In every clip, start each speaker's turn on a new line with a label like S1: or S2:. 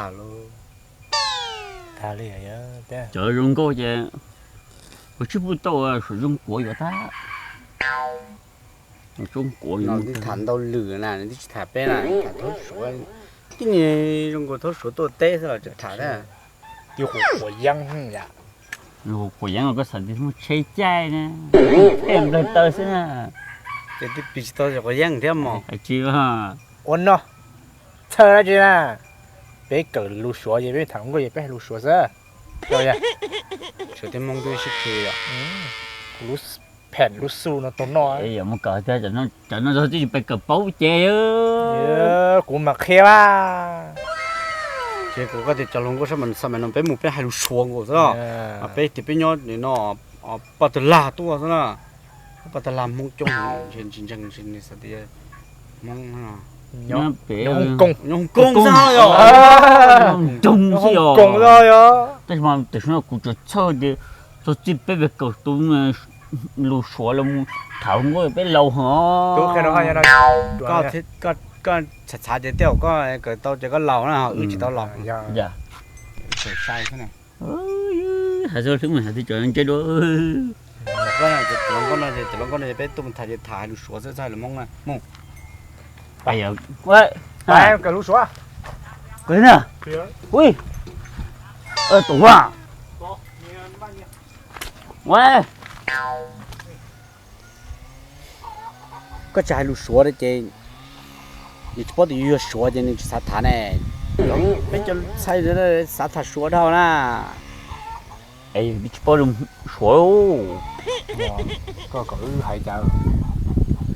S1: 大喽，大了呀，对。
S2: 这中国的，我知不道啊，是中国有大。中国有。
S1: 你谈到lửa này,你谈bé này,谈到说，今年中国都说多呆是了，这谈的。
S3: 有火秧呀。
S2: 火秧个啥地方吃菜呢？骗不到是啊。
S1: 这都必须到这个样的嘛。
S2: 还知哈。
S3: 我呢，车来着呢，别搞路说也别谈过也别路说噻，对不对？
S1: 说的蒙都是可呀。
S3: 路แผ่น路数呢多孬。
S2: 哎呀，我搞的这那就被个包结哟。
S3: กูมาเคว่า
S1: 结果个的交通个什么上面能被目标还有说过是吧？被这边要你那把它拉多是吧？把它拉蒙中，真正是你说的蒙啊。
S2: 那别
S3: 用功
S1: 啥哟？
S2: 中是哟。
S3: 功啥哟？
S2: 但是嘛，但是那古着操的，就这被搞到呢，路说了么，头我被漏哈。
S3: 都看到看见了。
S1: ก็ช้าๆเดียวก็เกิด到这个老了一直到老
S2: 呀。
S1: เกิดใช่ขึ้นไง
S2: 还是什么还是这样这个。
S1: ก็น่ะจะลองก็น่ะจะลองก็น่ะจะไปตุ้มถ่ายดูสวยใช่ๆหรือมองนะมอง
S2: 哎呀，喂，
S3: 来跟路说啊。
S2: 过来呢。喂，懂啊。喂。
S1: ก็จะให้รู้ชัวร์ได้เจนี่เฉพาะที่อยู่ชัวร์เจนี่สถานเนี่ยไม่จะใช่เลยสถานชัวร์เท่าน่ะ
S2: 哎，你去帮人说哦。
S3: ก็还在。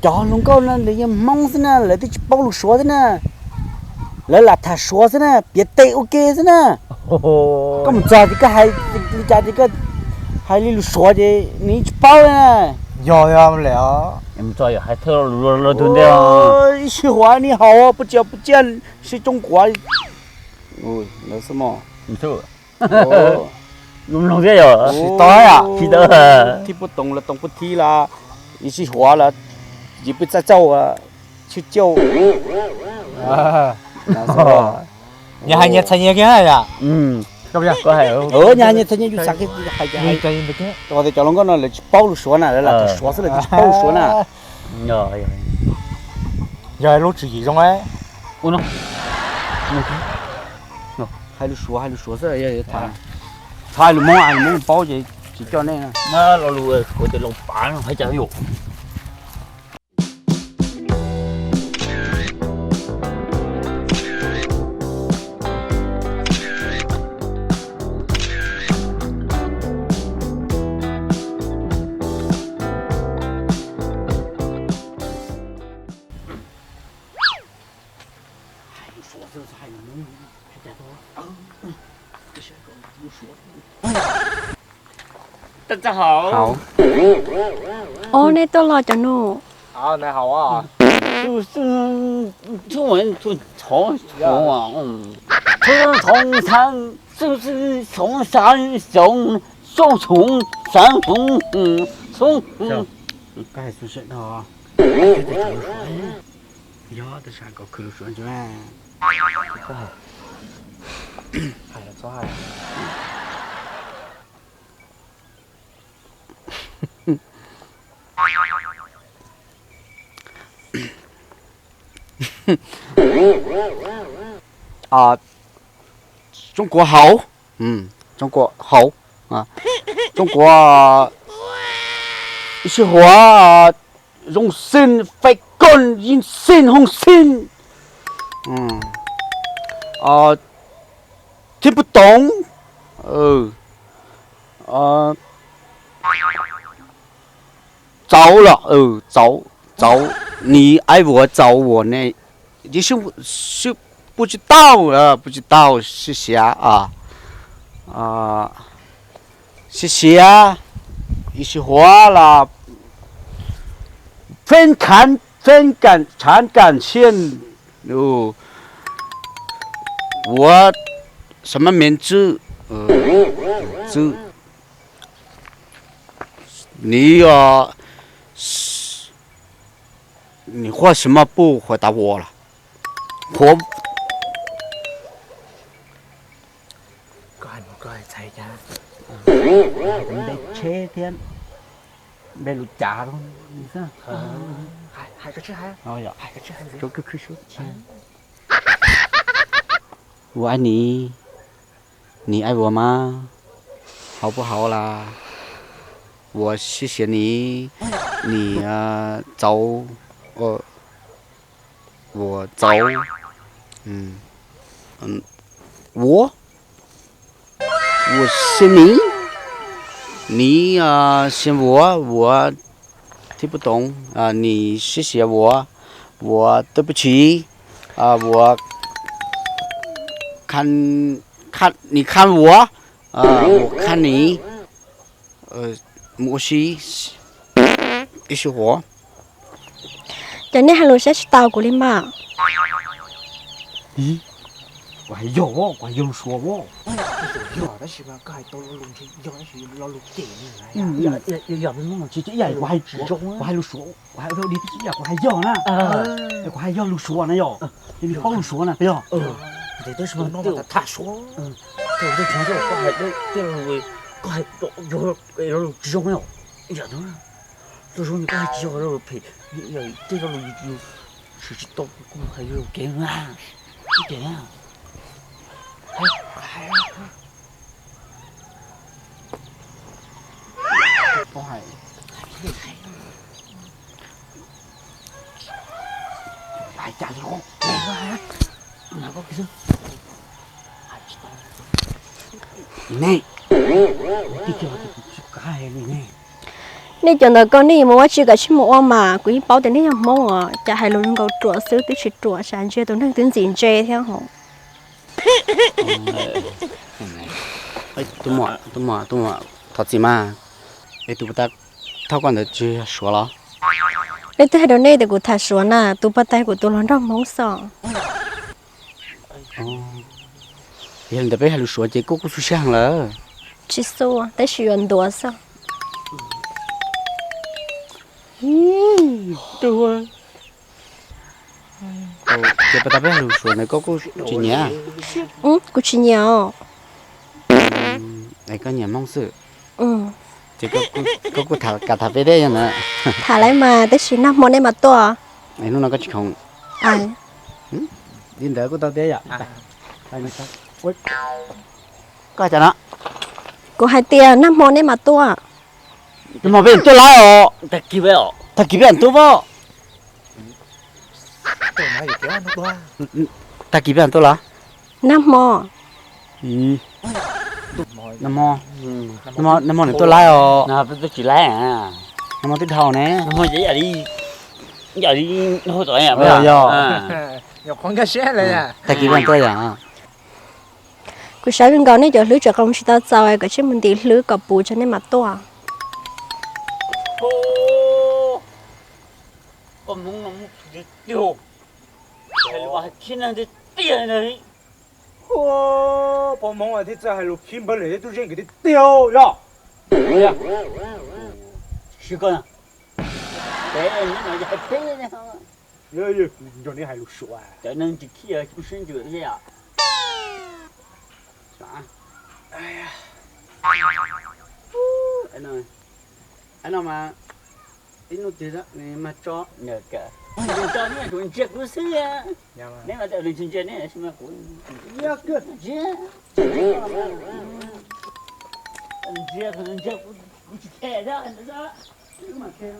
S1: จอลงก็นั่นเลยมองสินะเลยที่จะป้องลูกชัวร์สินะแล้วหลับถ่ายชัวร์สินะเปียเตะโอเคสินะก็มันจ่ายที่ก็ให้จ่ายที่ก็ให้ลูกชัวร์เจนี่จะป้องนะ
S3: 要不了。
S2: 你们早也还偷了对的啊。
S1: 一句话你好啊，不见不见是中国。哦，那什么？
S2: 你说。
S1: 哦。
S2: 弄这哟。
S1: 知道呀。
S2: 知道啊。
S1: 听不懂了，懂不听了，一句话了，也不再走啊，去叫。
S3: 啊。你还参加干啥呀？是不是？
S2: 我还有。
S1: 你还参加就啥个还
S3: 你参加的？
S1: 我在叫龙哥那来包路说呢，来了，说是来包路说呢。
S2: 呀。
S3: 要录制一种哎。
S2: 我呢？
S1: 还是说是也他路蒙包就叫那个。
S2: 那老路我的老板还加油。大家好。
S1: 好。
S4: 哦，那都老着呢。
S3: 好，那好啊。
S2: 就是中文从啊，从山就是从山从山从
S1: ก็ให้สุดเนาะจะจะรู้说ยอดแต่ฉันก็คือ说ใช่ไหม
S3: 哎呀，做啥呀？
S1: 中国好，中国好啊，中国一些话用心发干，用心红心，听不懂，糟了，糟，你爱我找我呢，你是不知道啊，不知道谢谢啊，谢谢啊，一句话啦，非常感谢哦，我什么名字？你呀，你为什么不回答我了？ đây chế thiên đây lụt chả luôn sao
S3: 还个吃还，
S1: 哦呀，
S3: 还个吃还行。
S1: 这个可说我爱你，你爱我吗？好不好啦？我谢谢你，你走，我走，我是你，你是我听不懂你谢谢我，我对不起我看你看我我看你我是一些我。
S4: cho nên hai lúa sẽ tao của linh mà
S1: 咦，我还有哦，我还有说哦。
S3: 有的是吧？该都弄起，有的是老弄点来呀。
S1: 要不弄去这呀？我还说，我还说，我还说你这呀，我还要呢。我还要说呢哟，你好说呢，对呀。
S3: 这都是么弄的？他说，
S2: 对，我听说我还我还有知道没有？呀，当然，就说你我还知道了陪，要这个路有是到我还有给啊，给啊，
S1: 我还。还家里好，哪个不是？này đi chơi thì cái này này
S4: nên cho nó con đi mua chỉ cả chỉ mua mà quý bảo tiền đi mua à chả hai luôn cầu chùa xứ tới chỉ chùa sáng chơi tôi đang tính gì chơi theo họ
S1: tôi mỏ thật gì mà để tôi bắt thao quan được chưa số lo
S4: nên tôi hay đồ này để của thà số nè tôi bắt tay của tôi lần đó mong sợ
S1: hiện tại bây giờ số chỉ có số sang là
S4: chỉ số tới sử dụng đồ sao
S1: tôi chỉ bắt bây giờ số này có chỉ nhá
S4: của chị nhiều
S1: này có nhà mong sự chỉ có thảo cả thảo về đây nữa
S4: thả lại mà tới sử năm món này mà to
S1: này nó có chỉ không
S4: ai
S1: đi đỡ của tao thế à đây này tao ôi coi chả nó
S4: của hai tiền năm món này mà to
S1: nhưng mà bên tôi lái
S2: ta kêu vậy
S1: thật kỹ bien tôi vào
S3: tôi nói gì kéo nó qua.
S1: ta kỹ bien tôi là
S4: năm món
S1: năm mò này tôi lái
S2: nào tôi chỉ lái à
S1: năm mò tiếp theo nè
S2: thôi giờ đi thôi tụi em
S3: Nhập con cái xe này à.
S1: ta kỹ bien tôi à
S4: của sáu bên còn này giờ lưới chợ công chỉ tao sao ai cái chứ mình đi lưới cặp bù cho nên mà to
S2: con muốn nó tiêu hay là khi nào thì tiền này
S3: Ô, bọn mong là thế giờ hay lục phim bẩn để tôi riêng cái tiêu rồi.
S2: 是个呢đấy nó nói là thế này
S3: Rồi đi hay lục sủa.
S2: cho nên chỉ khi ở trong sân chữa gì à anh nào mà anh nói chuyện đó này mà cho nhờ cả cho nên tụi chết cũng xứ à nếu mà tụi mình chuyện này xem mà cũng nhớ cơ chứ anh chết cũng chết cũng chết đó anh đó mà kêu